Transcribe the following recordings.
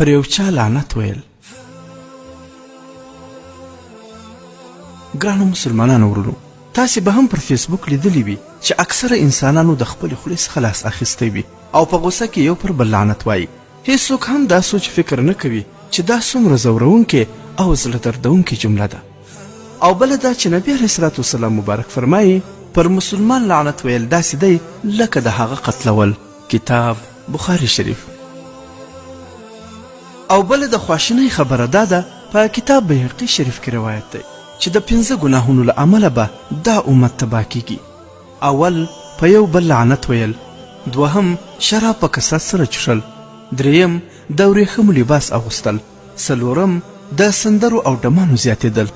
پر یو چا لعنت ویل. ګرانو مسلمانانو ورونو، تاسې به هم پر فیسبوک لیدلی وي چې اکثره انسانانو د خپلې خولې څخه لاس اخیستی وي او په غوسه کې یو پر بل لعنت وایي. هیڅوک هم دا سوچ فکر نه کوي چې دا څومره ځورونکې او زړه دردونکې جمله ده. او بله دا چې نبي علیه صلات وسلام مبارک فرمایي پر مسلمان لعنت ویل داسې دی لکه د هغه قتلول. کتاب بخاري شریف. او بله د خواشینۍ خبره دا ده په کتاب بیهقي شریف کې روایت دی چې د 5 ګناهونو له امله به دا امت تباه کیږي. اول په یو بل لعنت ویل، دوهم شراب په کثرت سره چښل، دریم د ورېښمو لباس اغوستل، څلورم د سندرو او ډمانو زیاتېدل،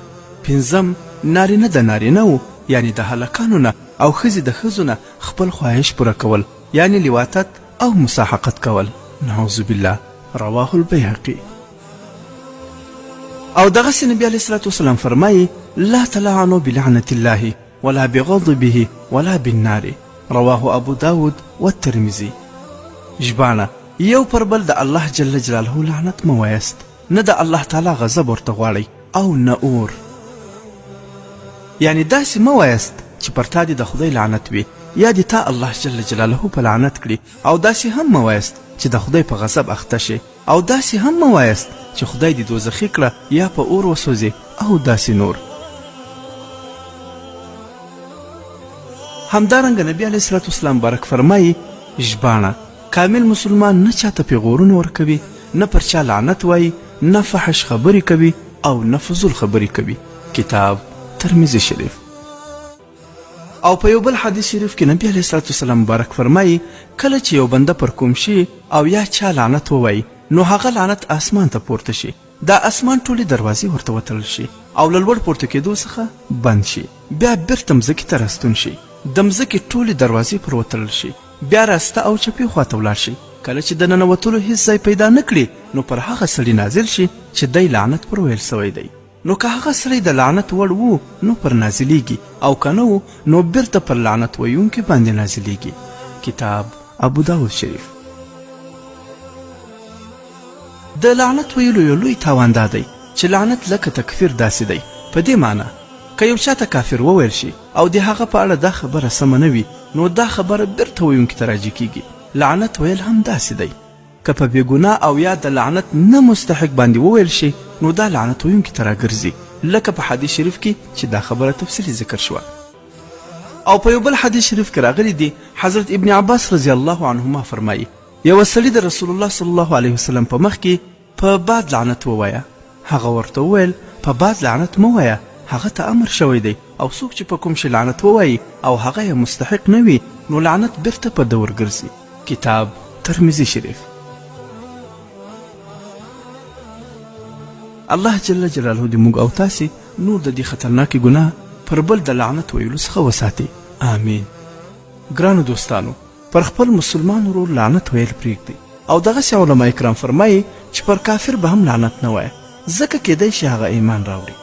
پنځم نارینه د نارینهو یعنی د هلکانو نه او ښځې د ښځو نه خپل خواهش پوره کول یعنی لواطت او مساحقت کول. نعوذ بالله. رواه البیهقي. او دغسې نبي علیه الصلاة والسلام فرمایي لا تلعنوا بلعنة الله ولا بغضبه ولا بالنار. رواه ابو داود والترمذي. ژباړه: یو پر بل د الله جل جلاله لعنت مه وایست، نه د الله تعالی غضب ورته غواړئ او نه اور. یعنی داسې مه وایست چې پر تا دې د خدای لعنت وي یا دې تا الله جل جلاله په لعنت کړي، او داسې هم مه وایست چې د خدای په غضب اخته شي، او داسې هم مه وایست چې خدای دې دوزخي کړه یا په اور وسوځي او داسې نور. همدارنګه نبي علیه الصلاة والسلام مبارک فرمایي ژباړه: کامل مسلمان نه چاته پیغورونه ورکوي، نه پر چا لعنت وایي، نه فحش خبرې کوي او نه فضول خبرې کوي. کتاب ترمذي شریف. او په یو بل حدیث شریف کې نبي علیه الصلاة والسلام مبارک فرمایي کله چې یو بنده پر کوم شي او یا چا لعنت ووایي نو هغه لعنت اسمان ته پورته شي، دا اسمان ټولې دروازې ورته وتړل شي او له لوړ پورته کېدو څخه بند شي، بیا بیرته مځکې ته راستون شي، د مځکې ټولې دروازې پر وتړل شي، بیا راسته او چپې خواته ولاړ شي. کله چې د ننوتلو هیڅ ځای پیدا نه کړي نو پر هغه سړي نازل شي چې دی لعنت پر ویل سوی دی. نو که هغه سړی د لعنت وړ وو نو پر نازلیږي، او که نه وو نو بیرته پر لعنت ویونکي باندې نازلیږي. کتاب ابو داود شریف. د لعنت ویلو یو لوی تاوان دا دی چې لعنت لکه تکفیر داسې دی، په دې معنی که یو چاته کافر وویل شي او د هغه په اړه دا خبره سمه نه وي نو دا خبره بیرته ویونکي ته راجع کیږي. لعنت ویل هم داسې دی، که په بېګناه او یا د لعنت نه مستحق باندې وویل شي نو دا لعنت ویونکي ته راګرځي، لکه په حدیث شریف کې چې دا خبره تفصیلي ذکر شوه. او په یو بل حدیث شریف کې راغلی دی حضرت ابن عباس رضی الله عنهما فرمایي یوه سړي د رسول الله صلی الله علیه وسلم په مخ کې په باد لعنت ووایه. هغه ورته وویل په باد لعنت مه وایه، هغه ته امر شوی دی، او څوک چې په کوم شي لعنت ووایي او هغه یې مستحق نه وي نو لعنت بیرته په ده ورګرځي. کتاب ترمذي شریف. الله جل جلاله دې موږ او تاسې نور د دې خطرناکې ګناه پر بل د لعنت ویلو څخه وساتي. آمین. ګرانو دوستانو، پر خپل مسلمان ورور لعنت ویل پرېږدئ، او دغسې علما کرام فرمایي چې پر کافر به هم لعنت نه وایه، ځکه کیدی شي هغه ایمان راوړي.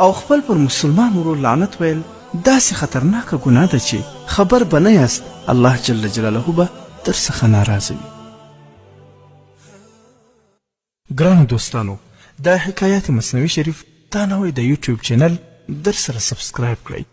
او خپل پر مسلمان ورور لعنت ویل داسې خطرناکه ګناه ده چې خبر به نه یاست الله جل جلاله به در څخه ناراضه وي. ګرانو دوستانو، دا حکایات مصنوي شریف دا نوی د یوټیوب چینل در سره سبسکرایب کړئ.